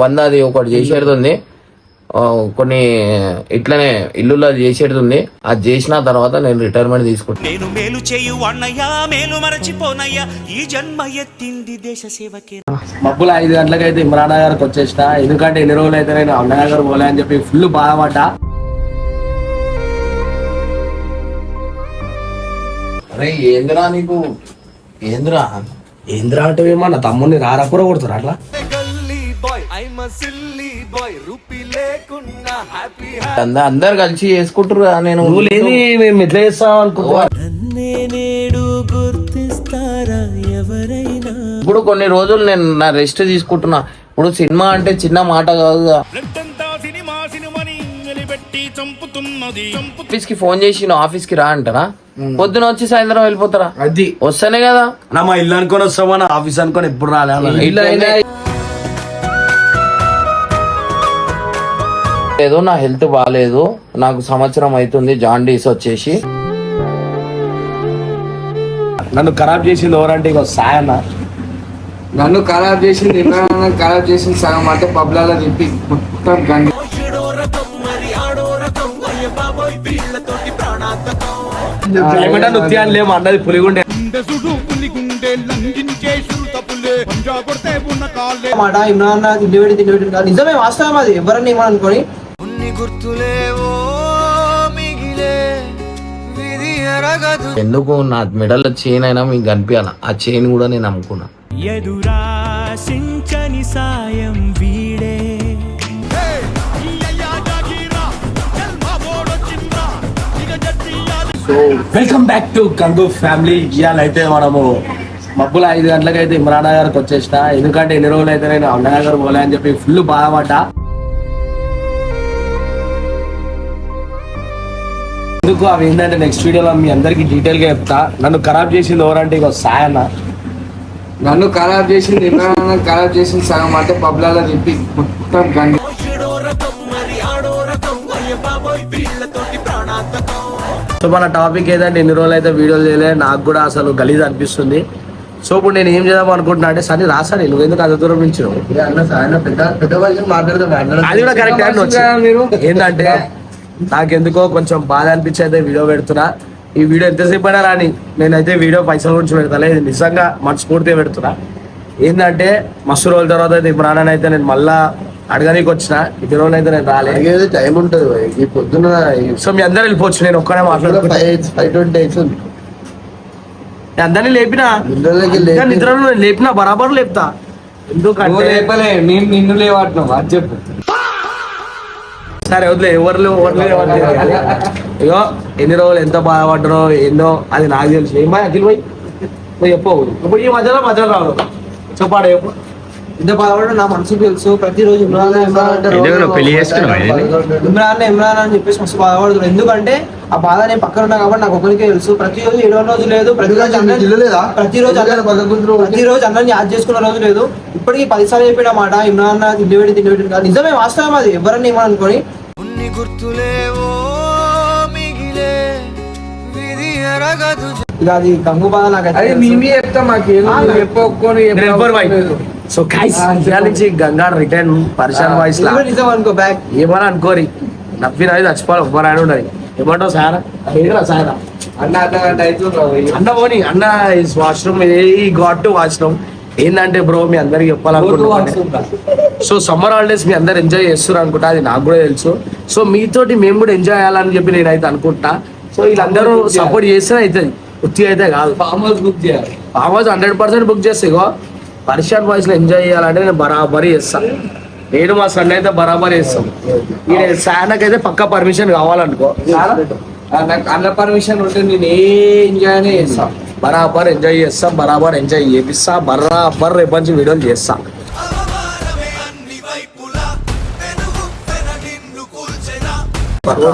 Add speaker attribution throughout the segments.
Speaker 1: 100 అది ఒకటి చేసేది ఉంది, కొన్ని ఇట్లనే ఇల్లులో చేసేది ఉంది. అది చేసిన తర్వాత నేను రిటైర్మెంట్ తీసుకుంటాను.
Speaker 2: నేను మేలు చేయు అన్నయ్య మేలు మరచిపోనయ్యా ఈ జన్మ ఎత్తింది దేశ సేవకే.
Speaker 3: మబ్బులు 5 గంటలకైతే ఇమ్రాన్ నగర్కి వచ్చేసిన. ఎందుకంటే ఎన్ని రోజులు అయితే నేను అన్ననగర్ పోలే అని చెప్పి ఫుల్ బాధపడ్డా.
Speaker 1: అరే ఏంద్రా నీకు, ఏంద్రా
Speaker 3: ఏంద్రా అంటే ఏమో నా తమ్ముడిని రారపుర కొడుతున్నారు అట్లా.
Speaker 1: అందరు కలిసి చేసుకుంటారు. నేను
Speaker 3: నువ్వు లేని మేము ఎట్లా చేస్తాం అనుకుంటా.
Speaker 1: ఇప్పుడు కొన్ని రోజులు నేను నా రెస్ట్ తీసుకుంటున్నా. ఇప్పుడు సినిమా అంటే చిన్న మాట కాదు. ఆఫీస్ కి ఫోన్ చేసి ఆఫీస్ కి రా అంటారా? పొద్దున వచ్చి సాయంత్రం వెళ్ళిపోతారా?
Speaker 3: అది
Speaker 1: వస్తానే కదా
Speaker 3: నా మా ఇల్లు అనుకొని వస్తామా, నా ఆఫీస్ అనుకొని ఎప్పుడు రాలే.
Speaker 1: ఏదో నా హెల్త్ బాగాలేదు, నాకు సంవత్సరం అవుతుంది జాండీస్ వచ్చేసి.
Speaker 3: నన్ను ఖరాబ్ చేసింది ఎవరంటే ఇక సాయన్న.
Speaker 4: నన్ను ఖరాబ్ చేసింది ఖరాబ్ చేసింది సగం అంటే పబ్లలో తిప్పి మొత్తం గండి.
Speaker 3: నృత్యాన్ని లేము అన్నది పులిగుండే
Speaker 5: మాట. ఇమ్రాన్ నిజమే, వాస్తవం అది. ఎవరన్నా ఏమనుకోని
Speaker 1: ఎందుకు నా మెడల్లో చైన్ అయినా మీకు కనిపించాల. ఆ చైన్ కూడా నేను అమ్ముకున్నా.
Speaker 2: ఎదురాశించని సాయం వీడే.
Speaker 3: So welcome back to Gangu family. ఇవాళ అయితే మనము మబ్బులు 5 గంటలకైతే ఇమ్రాన్ నగర్కి వచ్చేసిన. ఎందుకంటే ఎన్ని రోజులు అయితే నేను అన్ననగర్ పోలే అని చెప్పి ఫుల్ బాధపడ్డా. ఎందుకు అవి ఏంటంటే నెక్స్ట్ వీడియోలో మీ అందరికి డీటెయిల్ గా చెప్తా. నన్ను ఖరాబ్ చేసింది ఎవరంటే ఇక సాయన్న.
Speaker 4: నన్ను ఖరాబ్ చేసింది ఖరాబ్ చేసింది సగం అంటే పబ్లలో తిప్పి మొత్తం గండి.
Speaker 3: సో మన టాపిక్ ఏదంటే ఎన్ని రోజులు అయితే వీడియోలు చేయలే, నాకు కూడా అసలు గలీజ్ అనిపిస్తుంది. సో ఇప్పుడు నేను ఏం చేద్దాం అనుకుంటున్నా అంటే సరే రాసాను, నువ్వు ఎందుకు అంత దూరం నుంచి అది కూడా కరెక్ట్. ఏంటంటే నాకెందుకో కొంచెం బాధ అనిపించి అయితే వీడియో పెడుతున్నా. ఈ వీడియో ఎంతసేపు అయినా రాని, నేనైతే వీడియో పైసల గురించి పెడతా, ఇది నిజంగా మనస్ఫూర్తిగా పెడుతున్నా. ఏంటంటే మస్తు రోజుల తర్వాత అయితే ఇమ్రాన్ అయితే నేను మళ్ళా అడగనీకి వచ్చిన. ఇన్ని రోజులు అయితే నేను రాలే,
Speaker 4: టైం ఉంటుంది ఈ పొద్దున్న.
Speaker 3: సో మీ అందరు వెళ్ళిపోవచ్చు, నేను ఒక్కనే మాట్లాడుకుంటా. అందరినీ లేపినా నిద్రలో లేపినా బరాబర్ లేపుతా. ఎందుకంటే
Speaker 4: నేను నిన్ను లేవాడుతున్నావు అది చెప్పు.
Speaker 3: సరే వదిలే, ఎవరు ఇగో ఎన్ని రోజులు ఎంత బాధపడ్డారో ఏందో అది నాకు తెలుసు. ఏమా అఖిల్ పోయి నువ్వు చెప్పవు. ఇప్పుడు ఈ మధ్యలో రావు చెప్పాడు. చెప్పు
Speaker 5: ఇంత బాధపడ నా మనసుకు తెలుసు. ప్రతిరోజు ఇమ్రాన్ అని చెప్పేసి మస్తు బాధపడుతున్నాడు. ఎందుకంటే ఆ బాధ నేను పక్కన ఉన్నా కాబట్టి నాకు ఒకరికే తెలుసు. ప్రతిరోజు 7వ రోజు లేదు, ప్రతిరోజు అందరిని యాడ్ చేసుకున్న రోజు లేదు. ఇప్పటికీ 10 సార్లు చెప్పిన మాట ఇమ్రాన్ తిండి పెట్టి నిజమే, వాస్తవం అది. ఎవరన్నా ఏమనుకోని ఇక అది గంగు బాధ నాకు.
Speaker 3: సో గైస్ నుంచి గంగా రిటర్న్ పర్సన్ వాయిస్
Speaker 5: అనుకో బ్యాక్
Speaker 3: ఏమని అనుకోరి, నవ్వినది చచ్చిపోవాలి. ఎవ్వరు ఉండదు. ఏమంటావు సారా సారా అన్న పోనీ అన్న వాష్రూమ్ ఈ గాట్ టు వాష్రూమ్. ఏంటంటే బ్రో మీ అందరికి చెప్పాలనుకుంటున్నా. సో సమ్మర్ హాలిడేస్ మీ అందరు ఎంజాయ్ చేస్తారు అనుకుంటా, అది నాకు కూడా తెలుసు. సో మీతోటి మేము కూడా ఎంజాయ్ చేయాలని చెప్పి నేనైతే అనుకుంటా. సో వీళ్ళందరూ సపోర్ట్ చేస్తే అవుతుంది, ఉత్తి అయితే కాదు. ఫామ్ హౌస్ 100% బుక్ చేస్తే ఇగో పర్షియన్ వాయిస్ లో ఎంజాయ్ చేయాలంటే నేను బరాబరి చేస్తాను. నేను మా సన్ అయితే బరాబర్ చేస్తాం. సాయనకైతే పక్కా పర్మిషన్ కావాలనుకో,
Speaker 4: అన్న పర్మిషన్ ఉంటే నేను ఏ ఎంజాయ్ చేస్తా.
Speaker 3: బరాబర్ ఎంజాయ్ చేస్తా, బరాబర్ ఎంజాయ్ చేపిస్తా, బరాబర్ రేపు నుంచి వీడియోలు చేస్తా.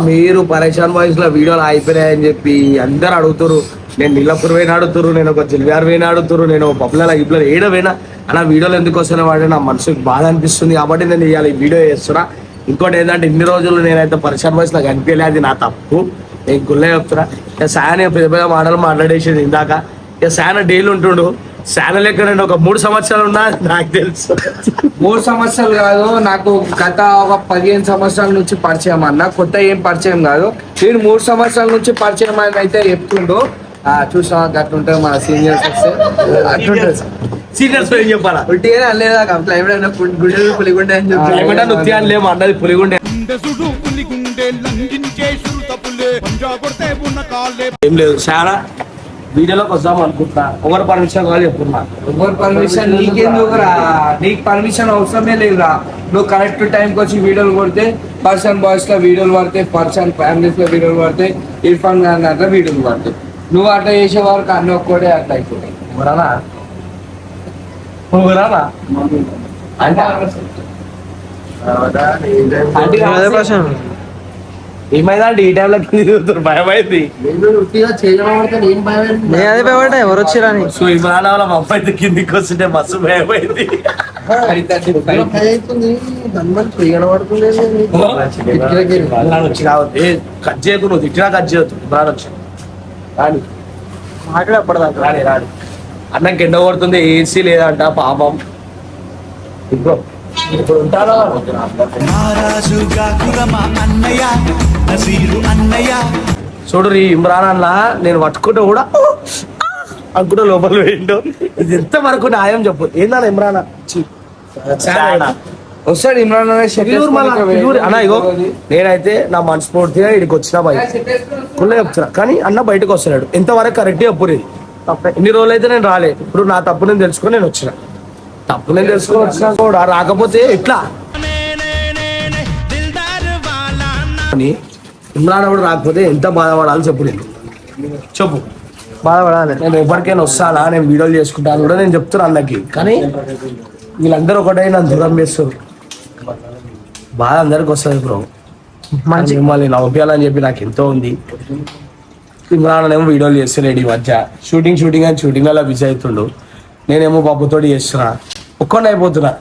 Speaker 3: మీరు పరేషాన్ వాయిస్ లో వీడియోలు అయిపోయినాయని చెప్పి అందరు అడుగుతారు. నేను నీలపూర్ పోయిన అడుగుతారు, నేను ఒక జిల్వార్ పోయిన అడుగుతారు, నేను పబ్లలో ఇప్పులో ఏడ పోయినా అలా వీడియోలు ఎందుకు వస్తున్నా వాడే నా మనసుకి బాధ అనిపిస్తుంది కాబట్టి నేను ఇవాళ ఈ వీడియో చేస్తున్నా. ఇంకోటి ఏంటంటే ఇన్ని రోజులు నేనైతే పరేషాన్ వాయిస్ నాకు అనిపించలే, అది నా తప్పు. నేను గుళ్ళే చెప్తున్నా. ఇక సాయన పెద్ద పెద్ద మాటలు మాట్లాడేసేది ఇందాక. ఇక సాయన డైలీ ఉంటుండు, ఛానల్ ఎక్కడండి ఒక 3 సంవత్సరాలు ఉన్నా నాకు తెలుసు.
Speaker 4: 3 సంవత్సరాలు కాదు, నాకు గత ఒక 15 సంవత్సరాల నుంచి పరిచయం అన్న, కొత్త ఏం పరిచయం కాదు. నేను 3 సంవత్సరాల నుంచి పరిచయం అని అయితే చెప్తుండు. చూసా అట్లుంటారు మన సీనియర్స్ వస్తే అట్లుంటారు.
Speaker 3: సీనియర్స్ ఏం చెప్పాలా?
Speaker 5: ఉట్టిగానే అనలేదా క్లైమేట్ గుండెలు పులిగుండే అని చెప్పి
Speaker 3: ఏమంటే నృత్యాలు లేము అన్నది పులిగుండే ఏం లేదు. చాలా వీడియోలోకి వద్దాం అనుకుంటున్నా. ఒకరు పర్మిషన్ కావాలి చెప్తున్నా.
Speaker 4: ఎవరు పర్మిషన్ నీకెందుకురా? నీకు పర్మిషన్ అవసరమే లేదురా. నువ్వు కరెక్ట్ టైంకి వచ్చి వీడియోలు కొడితే పర్సన్ బాయ్స్ లో వీడియోలు పడతాయి, పర్సన్ ఫ్యామిలీస్ లో వీడియోలు పడతాయి, ఇర్ఫాన్ ఖాన్ అట్లా వీడియోలు పడతాయి. నువ్వు అట్లా చేసే వరకు అన్ని ఒక్కడే అట్లా అయిపోతాయి.
Speaker 3: ఎవరన్నా ఎవరన్నా అంటే
Speaker 5: అదే ప్రశ్న.
Speaker 3: ఏమైందంటే ఈ టైంలో తిరుగుతారు, భయం అయింది.
Speaker 5: నేను అదే భయపడ్డా ఎవరు వచ్చిరని.
Speaker 3: సో ఇమ్రాన్ వాళ్ళ మా అబ్బాయి కిందికి వస్తుంటే మస్తు భయం అయింది. కట్ చేయకు, నువ్వు తిట్టినా కట్ చేయొద్దు. ఇమ్రాన్ వచ్చి రాని
Speaker 5: మాట్లాడపడదా
Speaker 3: రాని రాని అన్నకి ఎండ కొడుతుంది, ఏసీ లేదంట పాపం. ఇప్పుడు ఉంటారా
Speaker 2: మహారాజుగా కురమ అన్నయ్య నసీరు అన్నయ్య.
Speaker 3: చూడు ఈ ఇమ్రాన్ అన్న నేను పట్టుకుంటే కూడా అనుకుంటే లోపల వేయండు. ఇది ఎంత వరకు న్యాయం చెప్పు. ఏందన్న ఇమ్రాన్
Speaker 4: వస్తాడు ఇమ్రాన్
Speaker 3: అన్న. ఇగో నేనైతే నా మనస్ఫూర్తిగా ఇక్కడికి వచ్చినా బయట కుళ్ళ చెప్తున్నా, కానీ అన్న బయటకు వస్తున్నాడు. ఎంతవరకు కరెక్ట్ చెప్పు. ఇది ఇన్ని రోజులు అయితే నేను రాలే. ఇప్పుడు నా తప్పు నేను తెలుసుకొని నేను వచ్చిన. తప్పు నేను తెలుసుకొని వచ్చినా కూడా రాకపోతే ఎట్లా అని ఇమ్రాన్ కూడా రాకపోతే ఎంత బాధపడాలి చెప్పు. నేను చెప్పు
Speaker 5: బాధపడాలి.
Speaker 3: నేను ఎవరికైనా వస్తానా, నేను వీడియోలు చేసుకుంటాను కూడా నేను చెప్తున్నా అన్నకి. కానీ వీళ్ళందరూ ఒకటే నన్ను దూరం చేస్తారు. బాధ అందరికి వస్తుంది బ్రో. మంచి మిమ్మల్ని నవ్వుయాలని చెప్పి నాకు ఎంతో ఉంది. ఇమ్రాన్ ఏమో వీడియోలు చేస్తున్నాడు ఈ మధ్య. షూటింగ్ అని షూటింగ్లలో బిజీ అవుతుండు. నేనేమో బాబుతోటి చేస్తున్నా, ఒక్కడిని అయిపోతున్నా.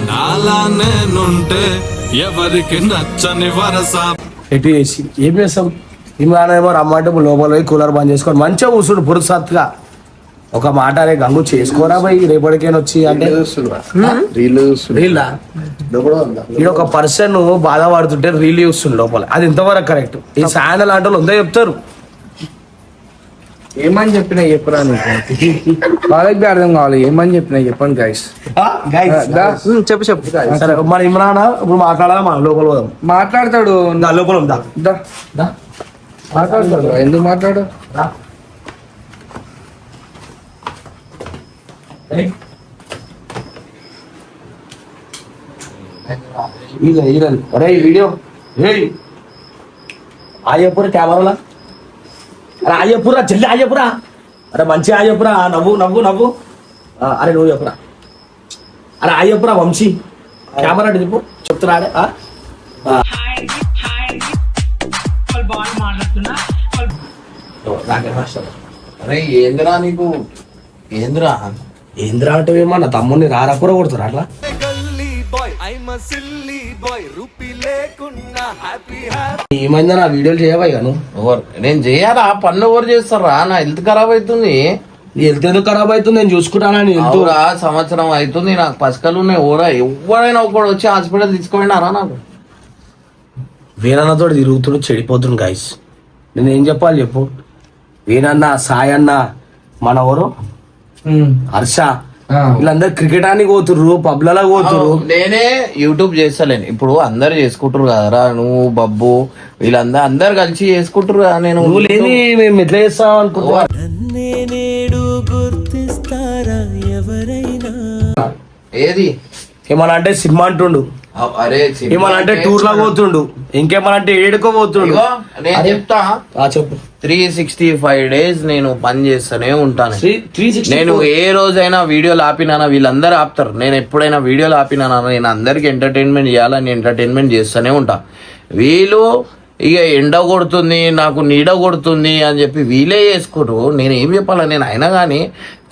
Speaker 3: ఎటు చేసి ఏం చేస్తాం. ఇమ్రాన్ ఏమో రమ్మంటే లోపల పోయి కూలర్ బంద్ చేసుకొని మంచిగా కూర్చుండు పురుసత్తుగా. ఒక మాట అనే గంగు చేసుకోరా పోయి రేపటికైనా వచ్చి అంటే రీల్లా ఇది ఒక పర్సన్ బాధపడుతుంటే రీల్ చూస్తుండు లోపల. అది ఇంతవరకు కరెక్ట్. ఈ ఛానల్ అంటే ఉందో చెప్తారు.
Speaker 4: ఏమని చెప్పినా చెప్పరా? వాళ్ళకి అర్థం కావాలి. ఏమని చెప్పినా చెప్పండి గైస్.
Speaker 5: చెప్పు చెప్పు.
Speaker 3: సరే మన ఇమ్రాన్ ఇప్పుడు మాట్లాడాలా? మన లోపల పోదాం.
Speaker 4: మాట్లాడతాడు.
Speaker 3: లోపల ఉందా?
Speaker 4: మాట్లాడతాడు. ఎందుకు మాట్లాడు?
Speaker 3: అరే వీడియో ఆయపురా కెమెరాలా. అరే ఆయపురా చెల్లి ఆయపురా. అరే మంచి ఆయపురా. నవ్వు నవ్వు నవ్వు. అరే నువ్వు చెప్పురా. అరే ఆయపురా వంశీ కెమెరా చెప్పు చెప్తున్నా.
Speaker 1: అరే ఏంద్రా నీకు? ఏంద్రా
Speaker 3: ఏంద్రా అంటే ఏమో నా తమ్ముడిని రారాపుర కొడుతురా అట్లా. ఏమైందా నా వీడియోలు చేయవా ఇక నువ్వు?
Speaker 1: ఎవరు నేను చేయాలా? పన్ను ఎవరు చేస్తారా? నా హెల్త్ ఖరాబ్ అవుతుంది.
Speaker 3: నీ హెల్త్ ఎందుకు ఖరాబ్ అవుతుంది? నేను చూసుకుంటానా నీ హెల్త్?
Speaker 1: సంవత్సరం అవుతుంది నాకు పసికలు ఉన్నాయి. ఎవరైనా ఒకడు వచ్చి హాస్పిటల్ తీసుకుపోయినారా? నాకు
Speaker 3: వీరన్నతో తిరుగుతుడు చెడిపోతుంది గైస్. నేను ఏం చెప్పాలి చెప్పు. వీరన్న సాయన్న మన ఎవరు హర్ష వీళ్ళందరూ క్రికెట్ ఆనికి పోతుర్రు, పబ్లలో పోతుర్రు.
Speaker 1: నేనే యూట్యూబ్ చేస్తలేను. ఇప్పుడు అందరు చేసుకుంటారు కదరా, నువ్వు బబ్బు వీళ్ళందరూ కలిసి చేసుకుంటారు కదా. నేను
Speaker 3: నువ్వు లేని మేము ఎట్లా చేస్తాం అనుకుంటా.
Speaker 1: ఏది
Speaker 3: ఏమన్నా అంటే సినిమా అంటుండు,
Speaker 1: అరే
Speaker 3: ఏమన్నా అంటే టూర్ లా పోతుండు, ఇంకేమన్నా అంటే ఏడుకో పోతుండు.
Speaker 1: నేను చెప్తా
Speaker 3: చెప్పు.
Speaker 1: 365 days నేను పని చేస్తూనే ఉంటాను.
Speaker 3: 360
Speaker 1: నేను ఏ రోజైనా వీడియోలు ఆపినానా? వీళ్ళందరూ ఆపుతారు. నేను ఎప్పుడైనా వీడియోలు ఆపినానా? నేను అందరికి ఎంటర్టైన్మెంట్ చేయాలని ఎంటర్టైన్మెంట్ చేస్తూనే ఉంటా. వీళ్ళు ఇక ఎండ కొడుతుంది, నాకు నీడ కొడుతుంది అని చెప్పి వీళ్ళే చేసుకోరు. నేను ఏం చెప్పాలా? నేను అయినా కానీ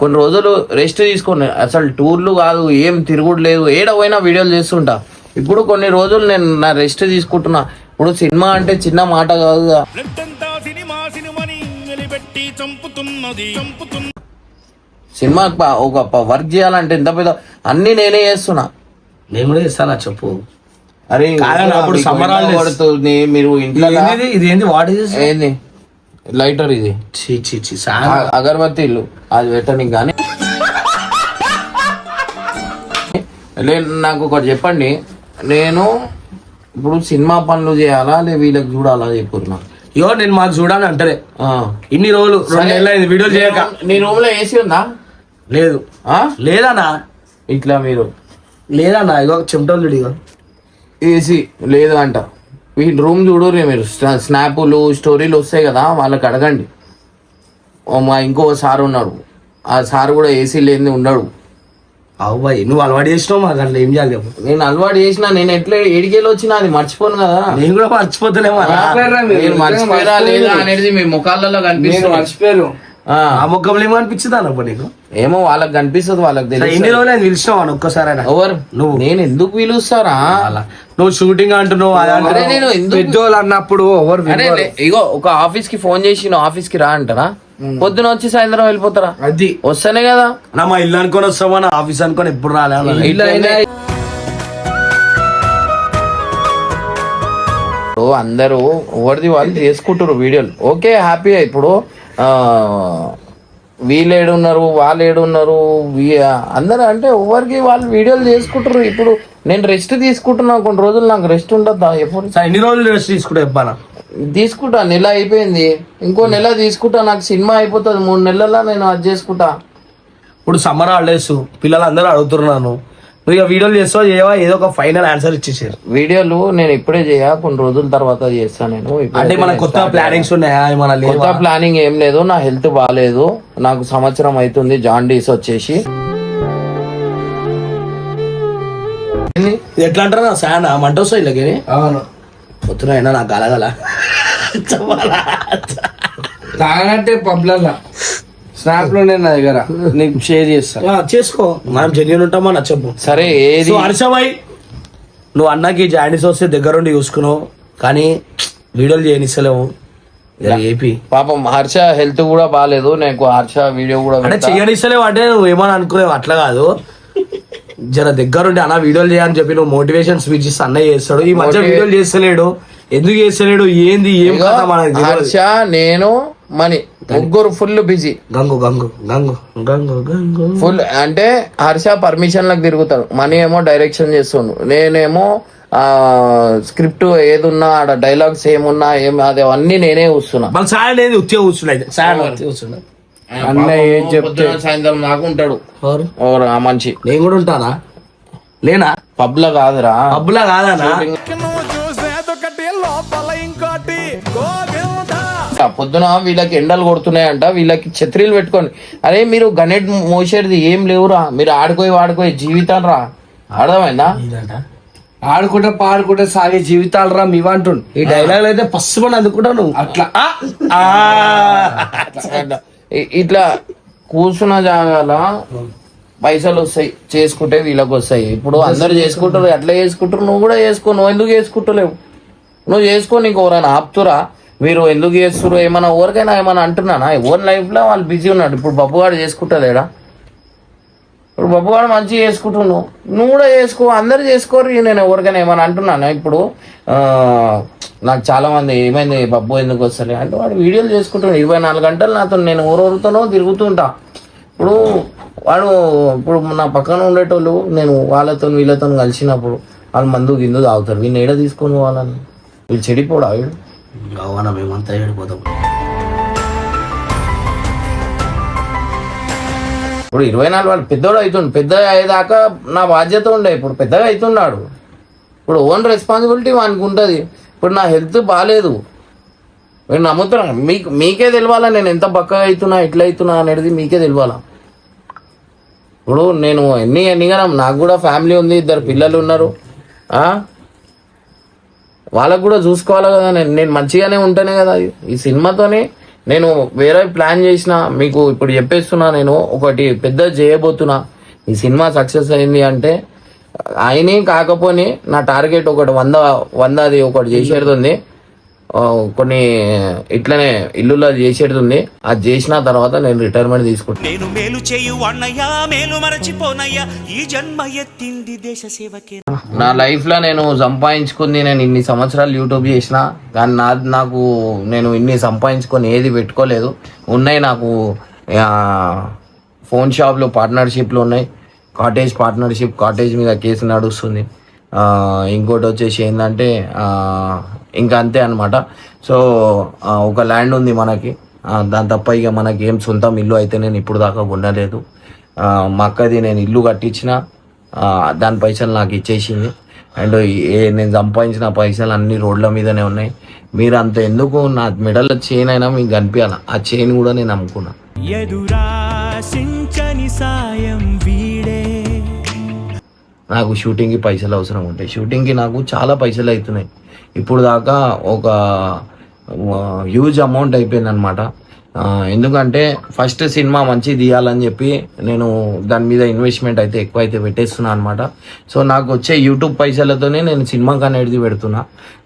Speaker 1: కొన్ని రోజులు రెస్ట్ తీసుకోండి. అసలు టూర్లు కాదు, ఏం తిరుగుడు లేదు, ఏడవైనా వీడియోలు చేస్తుంటా. ఇప్పుడు కొన్ని రోజులు నేను నా రెస్ట్ తీసుకుంటున్నా. ఇప్పుడు సినిమా అంటే చిన్న మాట కాదు. సినిమా ఒక వర్క్ చేయాలంటే ఎంత పెద్ద అన్ని నేనే చేస్తున్నా.
Speaker 3: నేను కూడా చేస్తానా చెప్పు.
Speaker 1: అరే
Speaker 3: కాదన్న, అప్పుడు
Speaker 1: మీకు
Speaker 3: summer
Speaker 1: ఎండ
Speaker 3: holidays.
Speaker 1: కొడుతుంది, మీరు ఇంట్లో
Speaker 3: ఇది ఏంది వాట్ ఇస్
Speaker 1: ఏంది లైటర్ ఇది అగరబత్తి ఇల్లు అది పెట్టడానికి కానీ నాకు ఒకటి చెప్పండి, నేను ఇప్పుడు సినిమా పనులు చేయాలా లే వీళ్ళకి చూడాలా చెప్పుకున్నా.
Speaker 3: ఇగో నేను మాకు చూడాలని అంటలే, ఇన్ని రోజులు 2 నెలలు అయింది వీడియోలు చేయక.
Speaker 1: నీ రూమ్ లో ఏసీ ఉందా?
Speaker 3: లేదు. లేదన్నా,
Speaker 1: ఇట్లా మీరు
Speaker 3: లేదన్నా, ఇగో చెమటోళ్ళు ఇగో
Speaker 1: ఏసీ లేదు అంట. వీళ్ళ రూమ్ చూడు మీరు, స్నాపులు స్టోరీలు వస్తాయి కదా, వాళ్ళకి అడగండి. మా ఇంకో సార్ ఉన్నాడు, ఆ సార్ కూడా ఏసీ లేని ఉండడు.
Speaker 3: అవ్వాయి నువ్వు అలవాటు చేసినావు, మాకు అట్లా ఏం చేయాలి చెప్పు.
Speaker 1: నేను అలవాటు చేసిన, నేను ఎట్లా ఏడికేళ్ళు వచ్చినా అది మర్చిపోను కదా.
Speaker 3: నేను కూడా మర్చిపోతలేమో.
Speaker 1: మీరు మర్చిపోయారా లేదా అనేది మీ ముఖాలలో కనిపిస్తుంది.
Speaker 4: మర్చిపోయారు.
Speaker 3: ఆ ముఖంలో ఏమో అనిపించింది అన్నప్పుడు నీకు?
Speaker 1: ఏమో వాళ్ళకి కనిపిస్తుంది, వాళ్ళకి
Speaker 3: ఎన్ని
Speaker 1: తెలియదు.
Speaker 3: రోజులు ఆయన పిలిచినావు ఒక్కసారి?
Speaker 1: ఎవరు
Speaker 3: నువ్వు.
Speaker 1: నేను ఎందుకు పిలుస్తారా?
Speaker 3: నువ్వు షూటింగ్ అంటున్నావు, అది
Speaker 1: అరే
Speaker 3: అంటున్నావు.
Speaker 1: నేను ఎందుకు
Speaker 4: పెద్దోళ్ళు అన్నప్పుడు ఎవరు
Speaker 1: అరే ఇగో ఒక ఆఫీస్ కి ఫోన్ చేసి నువ్వు ఆఫీస్ కి రా అంటారా? పొద్దున వచ్చి సాయంత్రం వెళ్ళిపోతారా?
Speaker 3: అది
Speaker 1: వస్తేనే కదా.
Speaker 3: నా మా ఇల్లు అనుకొని వస్తావా, నా ఆఫీస్ అనుకొని ఎప్పుడు రాలే.
Speaker 1: ఇట్లా అందరూ ఎవరిది వాళ్ళు చేసుకుంటారు వీడియోలు, ఓకే హ్యాపీ. ఇప్పుడు వీళ్ళు ఏడున్నారు, వాళ్ళు ఏడున్నారు, అందరూ అంటే ఎవరికి వాళ్ళు వీడియోలు చేసుకుంటారు. ఇప్పుడు నేను రెస్ట్ తీసుకుంటున్నా, కొన్ని రోజులు నాకు రెస్ట్ ఉండద్దా? ఎప్పుడు
Speaker 3: ఎన్ని రోజులు రెస్ట్ తీసుకుంటా చెప్పానా?
Speaker 1: తీసుకుంటా, నెల అయిపోయింది, ఇంకో నెల తీసుకుంటా. నాకు సినిమా అయిపోతుంది 3 నెలల్లో, నేను అది చేసుకుంటా.
Speaker 3: ఇప్పుడు సమ్మర్ హాలిడేస్, పిల్లలు అందరూ అడుగుతున్నాను, నువ్వు ఇక వీడియోలు చేస్తావా చేయవా? ఏదో ఒక ఫైనల్ ఆన్సర్ ఇచ్చేసారు.
Speaker 1: వీడియోలు నేను ఇప్పుడే చేయ, కొన్ని రోజుల తర్వాత చేస్తాను. నేను
Speaker 3: అంటే మన కొత్త ప్లానింగ్స్ ఉన్నాయా ఏమన్నా?
Speaker 1: కొత్త ప్లానింగ్ ఏం లేదు, నా హెల్త్ బాగాలేదు, నాకు సంవత్సరం అవుతుంది జాండీస్ వచ్చేసి.
Speaker 3: ఎట్లా అంటారా నా సాయన మంట వస్తాయి ఇలాగే వస్తున్నాయినా నాకు గలగల
Speaker 4: తాగనట్టే పబ్లల్లా స్నాప్ లో నేను నా దగ్గర నీకు షేర్ చేస్తా.
Speaker 3: చేసుకో, మనం జెన్యూన్ ఉంటామా నచ్చము.
Speaker 1: సరే ఏది
Speaker 3: హర్షమై, నువ్వు అన్నకి జాండీస్ వస్తే దగ్గరుండి చూసుకున్నావు, కానీ వీడియోలు చేయనిస్తలేవు. ఏపీ
Speaker 1: పాపం హర్ష హెల్త్ కూడా బాగాలేదు, నాకు హర్ష వీడియో కూడా
Speaker 3: అంటే చేయనిస్తలేవు అంటే నువ్వు ఏమని అనుకునేవు, అట్లా కాదు. జర దగ్గరుండి అన్న వీడియోలు చేయని చెప్పి నువ్వు మోటివేషన్ స్పీచ్ ఇస్తే అన్న చేస్తాడు. ఈ మధ్య వీడియోలు చేస్తలేడు, ఎందుకు చేస్తలేడు, ఏంది ఏం కదా మనకి.
Speaker 1: హర్ష నేను మనీ ముగ్గురు full busy.
Speaker 3: Gangu Gangu Gangu Gangu Gangu
Speaker 1: full అంటే హర్ష పర్మిషన్లకు తిరుగుతాడు, మనీ ఏమో డైరెక్షన్ చేస్తుండు, నేనేమో స్క్రిప్ట్ ఏదున్నా ఆడ డైలాగ్స్ ఏమున్నా అది అన్ని నేనే చూస్తున్నా.
Speaker 3: మన సాయం లేదు, ఉత్తిగా కూర్చున్నాయి. సాయం కూర్చున్నాయి
Speaker 4: అన్నయ్య ఏం చెప్తే
Speaker 1: సాయంత్రం నాకు ఉంటాడు ఆ మనిషి.
Speaker 3: నేను కూడా ఉంటానా? లేనా?
Speaker 1: పబ్ లో కాదురా,
Speaker 3: పబ్బులా కాదనా?
Speaker 1: పొద్దున వీళ్ళకి ఎండలు కొడుతున్నాయంట, వీళ్ళకి ఛత్రీలు పెట్టుకోండి. అరే మీరు గణెట్ మోసేది ఏం లేవురా, మీరు ఆడుకోయి జీవితాలు రా, అర్థమైందా?
Speaker 4: ఆడుకుంటే పాడుకుంటే సాగే జీవితాలు రా మీవంటుండు.
Speaker 3: ఈ డైలాగ్ అయితే పసుపని అందుకుంటా నువ్వు
Speaker 4: అట్లా
Speaker 1: ఇట్లా కూర్చున్న జాగాల పైసలు వస్తాయి, చేసుకుంటే వీళ్ళకి వస్తాయి. ఇప్పుడు అందరు చేసుకుంటారు, ఎట్లా చేసుకుంటారు? నువ్వు కూడా చేసుకో. నువ్వు ఎందుకు చేసుకుంటలేవు? నువ్వు చేసుకో, నీకు ఎవరైనా ఆపుతురా? మీరు ఎందుకు చేస్తున్నారు? ఏమైనా ఎవరికైనా ఏమైనా అంటున్నానా? ఎవరి లైఫ్ లో వాళ్ళు బిజీ ఉన్నాడు. ఇప్పుడు బబ్బుగాడు చేసుకుంటలేడా? ఇప్పుడు బబ్బుగాడు మంచిగా చేసుకుంటున్నావు, నువ్వు కూడా చేసుకో, అందరు చేసుకోరు. నేను ఎవరికైనా ఏమైనా అంటున్నాను? ఇప్పుడు నాకు చాలా మంది ఏమైంది బబ్బు ఎందుకు వస్తలే అంటే, వాడు వీడియోలు చేసుకుంటాడు 24 గంటలు నాతో, నేను ఊరూరుతోనో తిరుగుతుంటా. ఇప్పుడు వాడు ఇప్పుడు నా పక్కన ఉండేటోళ్ళు, నేను వాళ్ళతో వీళ్ళతో కలిసినప్పుడు వాళ్ళు మందు గిందు తాగుతారు, వీళ్ళు ఏడ తీసుకొని వాళ్ళని, వీళ్ళు చెడిపోడా? వీడు
Speaker 3: అవునా, మేమంతా ఏడిపోతాం.
Speaker 1: ఇప్పుడు 24 వాళ్ళు పెద్దోడు అవుతుండు, పెద్ద అయ్యేదాకా నా బాధ్యత ఉండే, ఇప్పుడు పెద్దగా అవుతున్నాడు. ఇప్పుడు ఓన్ రెస్పాన్సిబిలిటీ వానికి ఉంటుంది. ఇప్పుడు నా హెల్త్ బాగాలేదు, నేను నమ్ముతున్నా. మీకే తెలియాలా నేను ఎంత బక్కగా అవుతున్నా, ఎట్లా అవుతున్నా అనేది మీకే తెలియాలా. ఇప్పుడు నేను ఎన్నిగా నాకు కూడా ఫ్యామిలీ ఉంది, 2 పిల్లలు ఉన్నారు, వాళ్ళకు కూడా చూసుకోవాలి కదా. నేను మంచిగానే ఉంటానే కదా. ఈ సినిమాతోనే నేను వేరే ప్లాన్ చేసిన, మీకు ఇప్పుడు చెప్పేస్తున్నా. నేను ఒకటి పెద్ద చేయబోతున్నా. ఈ సినిమా సక్సెస్ అయింది అంటే అయినా కాకపోని నా టార్గెట్ ఒకటి 100 అది ఒకటి చేసేది ఉంది. కొన్ని ఇట్లనే ఇల్లులో చేసేది ఉంది. అది చేసిన తర్వాత నేను రిటైర్మెంట్ తీసుకుంటాను.
Speaker 2: నేను మేలు చేయు అన్నయ్య మేలు మరచిపోనయ్యా ఈ జన్మ ఎత్తింది దేశ సేవకే.
Speaker 1: నా లైఫ్ లో నేను సంపాదించుకుంది, నేను ఇన్ని సంవత్సరాలు యూట్యూబ్ చేసిన కానీ నాకు నేను ఇన్ని సంపాదించుకొని ఏది పెట్టుకోలేదు. ఉన్నాయి నాకు ఫోన్ షాప్లో పార్ట్నర్షిప్లు ఉన్నాయి, కాటేజ్ మీద కేసు నడుస్తుంది. ఇంకోటి వచ్చేసి ఏంటంటే ఇంకా అంతే అనమాట. సో ఒక ల్యాండ్ ఉంది మనకి, దాని తప్ప ఇక మనకి ఏం సొంతం ఇల్లు అయితే నేను ఇప్పుడు దాకా ఉండలేదు. మా అక్కది నేను ఇల్లు కట్టించిన, దాని పైసలు నాకు ఇచ్చేసింది. అండ్ నేను సంపాదించిన పైసలు అన్ని రోడ్ల మీదనే ఉన్నాయి. మీరు అంత ఎందుకు, నా మెడల్లో చైన్ అయినా మీకు కనిపించాలి, ఆ చైన్ కూడా నేను అమ్ముకున్నా. నాకు షూటింగ్కి పైసలు అవసరం ఉంటాయి. షూటింగ్కి నాకు చాలా పైసలు అవుతున్నాయి. ఇప్పుడు దాకా ఒక హ్యూజ్ అమౌంట్ అయిపోయింది అనమాట. ఎందుకంటే ఫస్ట్ సినిమా మంచి తీయాలని చెప్పి నేను దాని మీద ఇన్వెస్ట్మెంట్ అయితే ఎక్కువ అయితే పెట్టేస్తున్నాను అనమాట. సో నాకు వచ్చే యూట్యూబ్ పైసలతోనే నేను సినిమాకి అనేది పెడుతున్నా.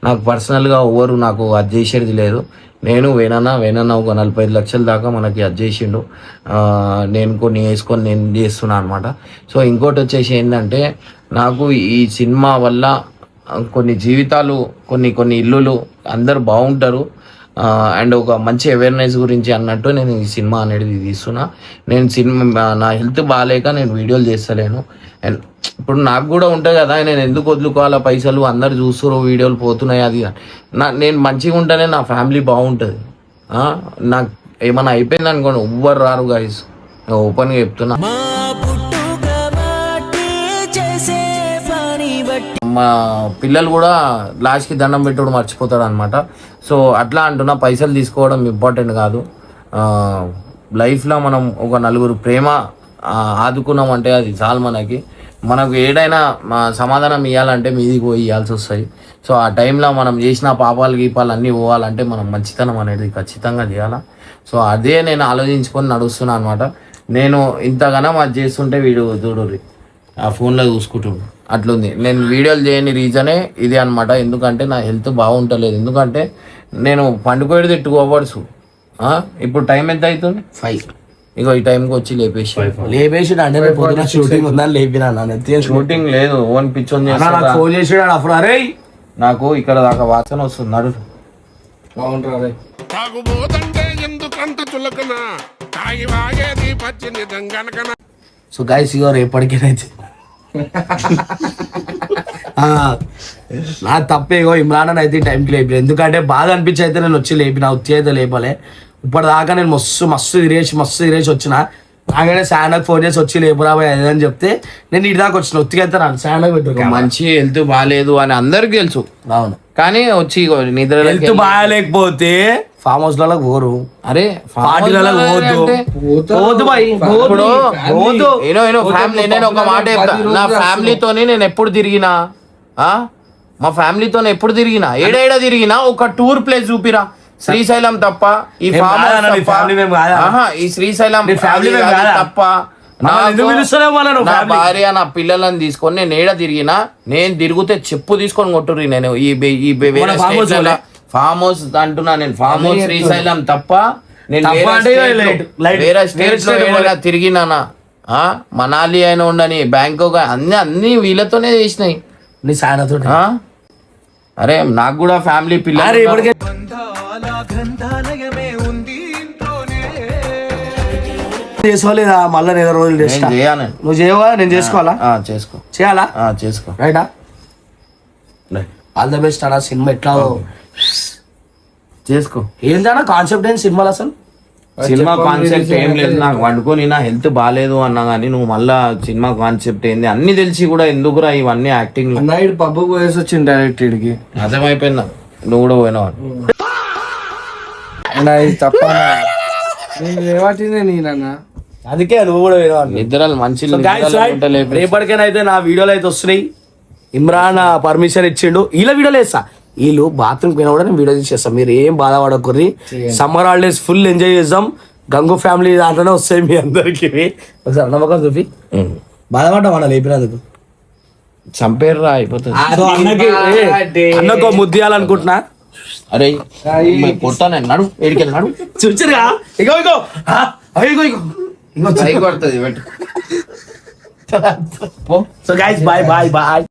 Speaker 1: నాకు పర్సనల్గా ఎవరు నాకు అది చేసేది లేదు. నేను వేనన్నా ఒక 45 లక్షల దాకా మనకి అది చేసిండు. నేను కొన్ని వేసుకొని నేను చేస్తున్నా అనమాట. సో ఇంకోటి వచ్చేసి ఏంటంటే నాకు ఈ సినిమా వల్ల కొన్ని జీవితాలు, కొన్ని ఇల్లులు, అందరు బాగుంటారు. అండ్ ఒక మంచి అవేర్నెస్ గురించి అన్నట్టు నేను ఈ సినిమా అనేది తీస్తున్నా. నేను నా హెల్త్ బాగాలేక నేను వీడియోలు చేస్తలేను. అండ్ ఇప్పుడు నాకు కూడా ఉంటుంది కదా, నేను ఎందుకు వదులుకోవాలా పైసలు, అందరు చూస్తున్నారు వీడియోలు పోతున్నాయి అది. నేను మంచిగా ఉంటేనే నా ఫ్యామిలీ బాగుంటుంది. నాకు ఏమైనా అయిపోయింది అనుకోండి ఎవ్వరు రారు గైస్, ఓపెన్గా చెప్తున్నా. మా పిల్లలు కూడా లాస్ట్కి దండం పెట్టడం మర్చిపోతాడు అనమాట. సో అట్లా అంటున్నా, పైసలు తీసుకోవడం ఇంపార్టెంట్ కాదు. లైఫ్లో మనం ఒక నలుగురు ప్రేమ ఆదుకున్నామంటే అది చాలు. మనకు ఏడైనా సమాధానం ఇవ్వాలంటే మీదికి పోయి ఇవ్వాల్సి వస్తాయి. సో ఆ టైంలో మనం చేసిన గీపాలు అన్నీ పోవాలంటే మనం మంచితనం అనేది ఖచ్చితంగా చేయాలా. సో అదే నేను ఆలోచించుకొని నడుస్తున్నా అనమాట. నేను ఇంతగానో అది చేస్తుంటే వీడు చూడుర్రి ఆ ఫోన్లో చూసుకుంటుండు అట్లుంది. నేను వీడియోలు చేయని రీజనే ఇది అనమాట. ఎందుకంటే నా హెల్త్ బాగుంటలేదు. ఎందుకంటే నేను పండుకోయేది 2 hours. ఇప్పుడు టైం ఎంత అవుతుంది? 5. ఇగో ఈ టైంకి వచ్చి లేపేసి
Speaker 3: అంటే పొద్దున షూటింగ్ ఉందని లేపినా.
Speaker 1: షూటింగ్ లేదు, ఓన్ పిచ్చోన్
Speaker 3: ఫోన్ చేసాడు అప్పుడు. అరే నాకు
Speaker 1: ఇక్కడ దాకా వాసన వస్తుంది, నడు.
Speaker 3: బాగుంటారు. సో గైస్ ఇగో రేపటికేనైతే నా తప్పేగో ఇమ్రాన్ అయితే టైంకి లేపిన. ఎందుకంటే బాధ అనిపించి అయితే నేను వచ్చి లేపిన, ఉత్తి అయితే లేపలే. ఇప్పటిదాకా నేను మస్తు తిరిగేసి వచ్చిన. నాకైనా శాండకు ఫోన్ చేసి వచ్చి లేపురాబాయ్ అని చెప్తే నేను ఇటు దాకా వచ్చిన. ఉత్తిగా అయితే రాను, శాండకు పెట్టు.
Speaker 1: మంచి హెల్త్ బాగాలేదు అని అందరికి తెలుసు.
Speaker 3: అవును,
Speaker 1: కానీ వచ్చి నిద్ర
Speaker 3: హెల్త్ బాగాలేకపోతే ఫామ్ హౌస్ లలో పోరు. అరే పార్టీలలో
Speaker 1: నేను ఒక మాట చెప్తా, నా ఫ్యామిలీతోని నేను ఎప్పుడు తిరిగినా, మా ఫ్యామిలీతో ఎప్పుడు తిరిగినా, ఏడేడ తిరిగినా ఒక టూర్ ప్లేస్ చూపిరా. శ్రీశైలం తప్ప, ఈ శ్రీశైలం తప్ప నా భార్య నా పిల్లలని తీసుకొని నేను ఏడ తిరిగినా, నేను తిరిగితే చెప్పు తీసుకొని కొట్టుర్రి. నేను ఈ ఫామ్ హౌస్ అంటున్నా, నేను ఫామ్ హౌస్ శ్రీశైలం తప్ప నేను వేరే స్టేట్స్ లో తిరిగినానా, మనాలి అయినా ఉండని, బ్యాంకాక్, అన్ని వీళ్ళతోనే చేసినాయి. అరే నాకు కూడా ఫ్యామిలీ పిల్లలు
Speaker 3: చేసుకోలేదా? మళ్ళీ 2 రోజులు నువ్వు చేయవా? నేను చేసుకోవాలా? చేయాలా?
Speaker 1: చేసుకో.
Speaker 3: రైటా? ఆల్ ద బెస్ట్ అన్న. సినిమా ఎట్లా
Speaker 1: చేసుకో.
Speaker 3: ఏంటన్నా కాన్సెప్ట్ ఏంటి సినిమాలో? అసలు
Speaker 1: సినిమా కాన్సెప్ట్ ఏం లేదు. నాకు వండుకొని నా హెల్త్ బాగాలేదు అన్నా కానీ నువ్వు మళ్ళా సినిమా కాన్సెప్ట్ ఏంది అన్ని తెలిసి కూడా ఎందుకురా ఇవన్నీ యాక్టింగ్?
Speaker 4: పబ్బు పోయేసి వచ్చింది డైరెక్ట్ ఇడికి.
Speaker 1: అర్థమైపోయిందా? నువ్వు కూడా పోయినావు
Speaker 4: తప్ప. నేనన్నా
Speaker 3: అందుకే నువ్వు కూడా పోయినావు.
Speaker 1: నిద్రలు మంచి
Speaker 3: రేపటికైనా అయితే నా వీడియోలు అయితే వస్తున్నాయి. ఇమ్రాన్ పర్మిషన్ ఇచ్చిండు. ఇలా వీడియోలు వేస్తా. వీళ్ళు బాత్రూమ్ పోయినా కూడా నేను వీడియో తీసేస్తాం. మీరు ఏం బాధపడకూర్రి. సమ్మర్ హాలిడేస్ ఫుల్ ఎంజాయ్ చేద్దాం. గంగు ఫ్యామిలీ దాంట్లోనే వస్తాయి మీ అందరికి. ఒకసారి నమ్మకం చూపి. బాధపడ్డా మన లేపినందుకు.
Speaker 1: చంపేర్రా అయిపోతుంది.
Speaker 3: అన్నకు ముద్దియాలనుకుంటున్నా.
Speaker 1: అరే కొడతా నేను నడు ఏడికెళ్ళి నడు
Speaker 3: చూచిరుగా ఇగో ఇగో ఆ, ఇగో ఇగో ఇగో
Speaker 1: పైకి కొడుతుంది పెట్టు
Speaker 3: so guys bye bye bye